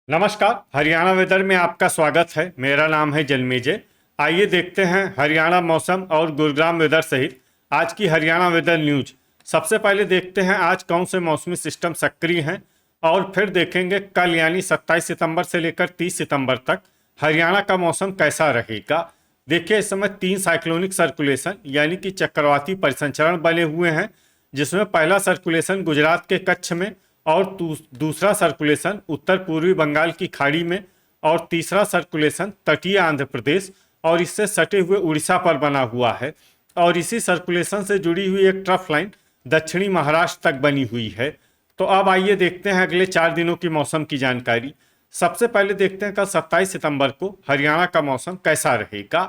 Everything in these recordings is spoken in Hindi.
नमस्कार। हरियाणा वेदर में आपका स्वागत है। मेरा नाम है जन्मेजय। आइए देखते हैं हरियाणा मौसम और गुरुग्राम वेदर सहित आज की हरियाणा वेदर न्यूज। सबसे पहले देखते हैं आज कौन से मौसमी सिस्टम सक्रिय हैं और फिर देखेंगे कल यानी 27 सितंबर से लेकर 30 सितंबर तक हरियाणा का मौसम कैसा रहेगा। देखिए, इस समय 3 साइक्लोनिक सर्कुलेशन यानी कि चक्रवाती परिसंचरण बने हुए हैं, जिसमें पहला सर्कुलेशन गुजरात के कच्छ में और दूसरा सर्कुलेशन उत्तर पूर्वी बंगाल की खाड़ी में और तीसरा सर्कुलेशन तटीय आंध्र प्रदेश और इससे सटे हुए उड़ीसा पर बना हुआ है। और इसी सर्कुलेशन से जुड़ी हुई एक ट्रफ लाइन दक्षिणी महाराष्ट्र तक बनी हुई है। तो अब आइए देखते हैं अगले 4 दिनों की मौसम की जानकारी। सबसे पहले देखते हैं कल 27 सितंबर को हरियाणा का मौसम कैसा रहेगा।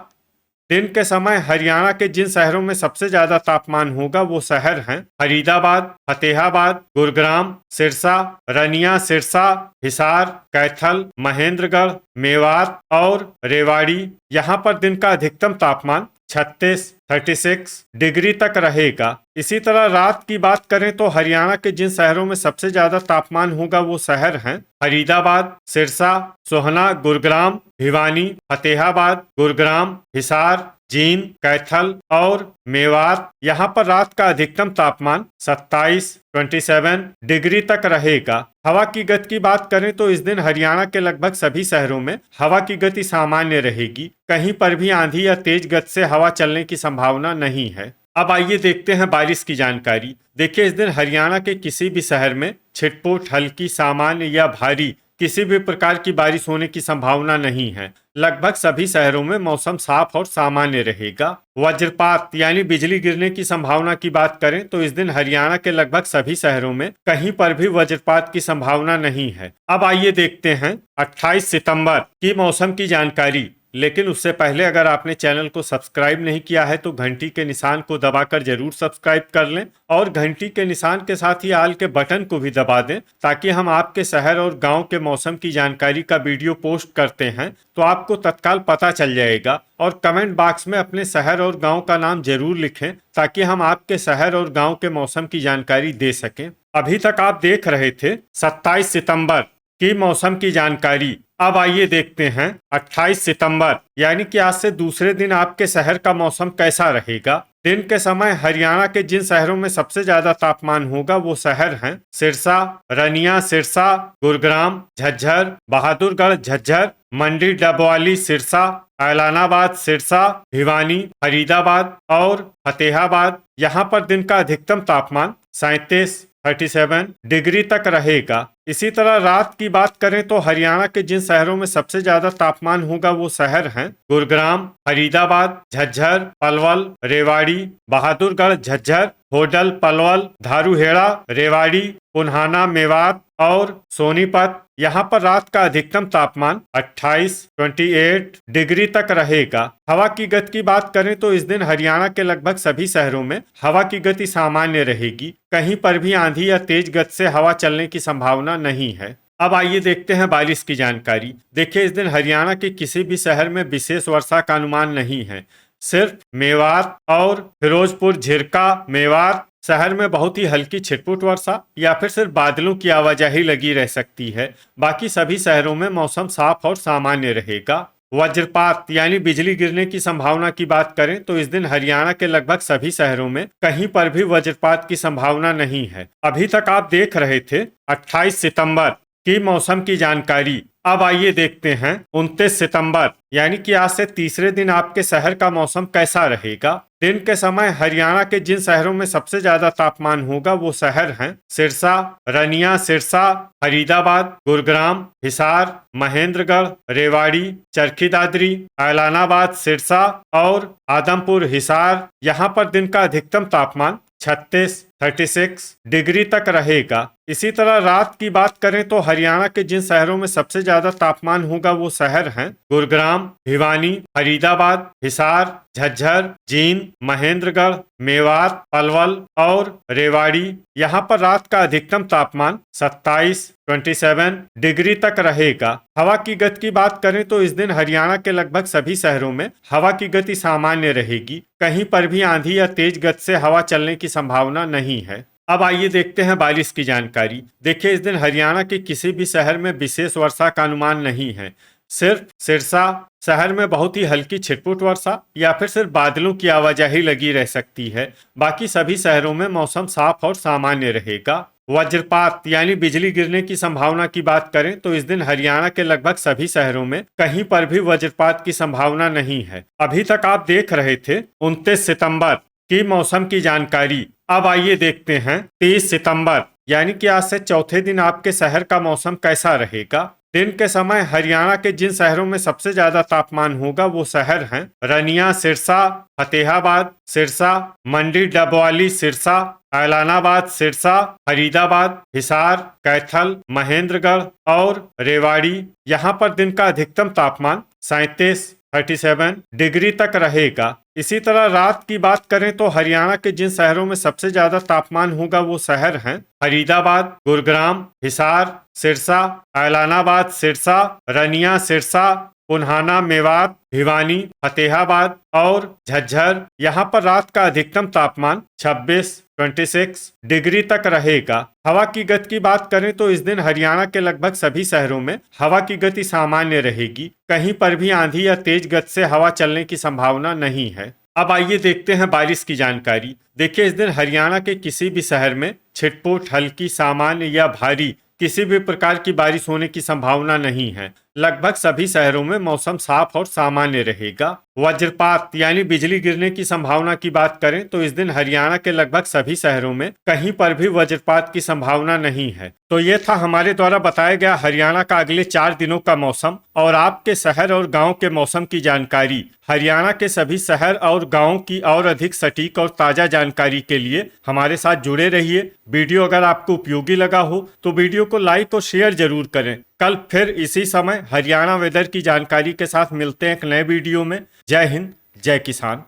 दिन के समय हरियाणा के जिन शहरों में सबसे ज्यादा तापमान होगा वो शहर हैं फरीदाबाद, फतेहाबाद, गुरुग्राम, सिरसा, रनिया, सिरसा, हिसार, कैथल, महेंद्रगढ़, मेवात और रेवाड़ी। यहाँ पर दिन का अधिकतम तापमान 36 डिग्री तक रहेगा। इसी तरह रात की बात करें तो हरियाणा के जिन शहरों में सबसे ज्यादा तापमान होगा वो शहर हैं फरीदाबाद, सिरसा, सोहना, गुरुग्राम, भिवानी, फतेहाबाद, गुरुग्राम, हिसार, जींद, कैथल और मेवात। यहाँ पर रात का अधिकतम तापमान 27 डिग्री तक रहेगा। हवा की गति की बात करें तो इस दिन हरियाणा के लगभग सभी शहरों में हवा की गति सामान्य रहेगी। कहीं पर भी आंधी या तेज गति से हवा चलने की संभावना नहीं है। अब आइए देखते हैं बारिश की जानकारी। देखिए, इस दिन हरियाणा के किसी भी शहर में छिटपुट, हल्की, सामान्य या भारी किसी भी प्रकार की बारिश होने की संभावना नहीं है। लगभग सभी शहरों में मौसम साफ और सामान्य रहेगा। वज्रपात यानी बिजली गिरने की संभावना की बात करें तो इस दिन हरियाणा के लगभग सभी शहरों में कहीं पर भी वज्रपात की संभावना नहीं है। अब आइए देखते हैं 28 सितंबर की मौसम की जानकारी। लेकिन उससे पहले अगर आपने चैनल को सब्सक्राइब नहीं किया है तो घंटी के निशान को दबाकर जरूर सब्सक्राइब कर लें और घंटी के निशान के साथ ही ऑल के बटन को भी दबा दें, ताकि हम आपके शहर और गांव के मौसम की जानकारी का वीडियो पोस्ट करते हैं तो आपको तत्काल पता चल जाएगा। और कमेंट बॉक्स में अपने शहर और गाँव का नाम जरूर लिखें ताकि हम आपके शहर और गाँव के मौसम की जानकारी दे सकें। अभी तक आप देख रहे थे 27 सितंबर की मौसम की जानकारी। अब आइए देखते हैं 28 सितंबर यानी कि आज से दूसरे दिन आपके शहर का मौसम कैसा रहेगा। दिन के समय हरियाणा के जिन शहरों में सबसे ज्यादा तापमान होगा वो शहर हैं सिरसा, रनिया, सिरसा, गुरुग्राम, झज्जर, बहादुरगढ़, झज्जर, मंडी, डबवाली, सिरसा, ऐलानाबाद, सिरसा, भिवानी, फरीदाबाद और फतेहाबाद। यहाँ पर दिन का अधिकतम तापमान 37 डिग्री तक रहेगा। इसी तरह रात की बात करें तो हरियाणा के जिन शहरों में सबसे ज्यादा तापमान होगा वो शहर हैं गुरुग्राम, फरीदाबाद, झज्जर, पलवल, रेवाड़ी, बहादुरगढ़, झज्जर, होडल, पलवल, धारूहेड़ा, रेवाड़ी, पुन्हाना, मेवात और सोनीपत। यहाँ पर रात का अधिकतम तापमान 28 डिग्री तक रहेगा। हवा की गति की बात करें तो इस दिन हरियाणा के लगभग सभी शहरों में हवा की गति सामान्य रहेगी। कहीं पर भी आंधी या तेज गति से हवा चलने की संभावना नहीं है। अब आइए देखते हैं बारिश की जानकारी। देखिए, इस दिन हरियाणा के किसी भी शहर में विशेष वर्षा का अनुमान नहीं है। सिर्फ मेवात और फिरोजपुर, झिरका, मेवात शहर में बहुत ही हल्की छिटपुट वर्षा या फिर सिर्फ बादलों की आवाजाही लगी रह सकती है। बाकी सभी शहरों में मौसम साफ और सामान्य रहेगा। वज्रपात यानी बिजली गिरने की संभावना की बात करें तो इस दिन हरियाणा के लगभग सभी शहरों में कहीं पर भी वज्रपात की संभावना नहीं है। अभी तक आप देख रहे थे 28 सितंबर की मौसम की जानकारी। अब आइए देखते हैं 29 सितंबर यानी कि आज से तीसरे दिन आपके शहर का मौसम कैसा रहेगा। दिन के समय हरियाणा के जिन शहरों में सबसे ज्यादा तापमान होगा वो शहर हैं सिरसा, रनिया, सिरसा, फरीदाबाद, गुरुग्राम, हिसार, महेंद्रगढ़, रेवाड़ी, चरखी दादरी, ऐलानाबाद, सिरसा और आदमपुर, हिसार। यहाँ पर दिन का अधिकतम तापमान 36 डिग्री तक रहेगा। इसी तरह रात की बात करें तो हरियाणा के जिन शहरों में सबसे ज्यादा तापमान होगा वो शहर हैं गुरुग्राम, भिवानी, फरीदाबाद, हिसार, झज्जर, जींद, महेंद्रगढ़, मेवात, पलवल और रेवाड़ी। यहाँ पर रात का अधिकतम तापमान 27 डिग्री तक रहेगा। हवा की गति की बात करें तो इस दिन हरियाणा के लगभग सभी शहरों में हवा की गति सामान्य रहेगी। कहीं पर भी आंधी या तेज गति से हवा चलने की संभावना नहीं है। अब आइए देखते हैं बारिश की जानकारी। देखिए, इस दिन हरियाणा के किसी भी शहर में विशेष वर्षा का अनुमान नहीं है। सिर्फ सिरसा शहर में बहुत ही हल्की छिटपुट वर्षा या फिर सिर्फ बादलों की आवाजाही लगी रह सकती है। बाकी सभी शहरों में मौसम साफ और सामान्य रहेगा। वज्रपात यानी बिजली गिरने की संभावना की बात करें तो इस दिन हरियाणा के लगभग सभी शहरों में कहीं पर भी वज्रपात की संभावना नहीं है। अभी तक आप देख रहे थे 29 सितंबर की मौसम की जानकारी। अब आइए देखते हैं 30 सितंबर यानी कि आज से चौथे दिन आपके शहर का मौसम कैसा रहेगा। दिन के समय हरियाणा के जिन शहरों में सबसे ज्यादा तापमान होगा वो शहर हैं रनिया, सिरसा, फतेहाबाद, सिरसा, मंडी, डबवाली, सिरसा, ऐलानाबाद, सिरसा, फरीदाबाद, हिसार, कैथल, महेंद्रगढ़ और रेवाड़ी। यहाँ पर दिन का अधिकतम तापमान 37 डिग्री तक रहेगा। इसी तरह रात की बात करें तो हरियाणा के जिन शहरों में सबसे ज्यादा तापमान होगा वो शहर हैं फरीदाबाद, गुरुग्राम, हिसार, सिरसा, ऐलानाबाद, सिरसा, रनिया, सिरसा, पुन्हाना, मेवात, भिवानी, फतेहाबाद और झज्जर। यहाँ पर रात का अधिकतम तापमान 26 डिग्री तक रहेगा। हवा की गति की बात करें तो इस दिन हरियाणा के लगभग सभी शहरों में हवा की गति सामान्य रहेगी। कहीं पर भी आंधी या तेज गति से हवा चलने की संभावना नहीं है। अब आइए देखते हैं बारिश की जानकारी। देखिए, इस दिन हरियाणा के किसी भी शहर में छिटपुट, हल्की, सामान्य या भारी किसी भी प्रकार की बारिश होने की संभावना नहीं है। लगभग सभी शहरों में मौसम साफ और सामान्य रहेगा। वज्रपात यानी बिजली गिरने की संभावना की बात करें तो इस दिन हरियाणा के लगभग सभी शहरों में कहीं पर भी वज्रपात की संभावना नहीं है। तो ये था हमारे द्वारा बताया गया हरियाणा का अगले 4 दिनों का मौसम और आपके शहर और गांव के मौसम की जानकारी। हरियाणा के सभी शहर और गाँव की और अधिक सटीक और ताजा जानकारी के लिए हमारे साथ जुड़े रहिए। वीडियो अगर आपको उपयोगी लगा हो तो वीडियो को लाइक और शेयर जरूर करें। कल फिर इसी समय हरियाणा वेदर की जानकारी के साथ मिलते हैं एक नए वीडियो में। जय हिंद, जय किसान।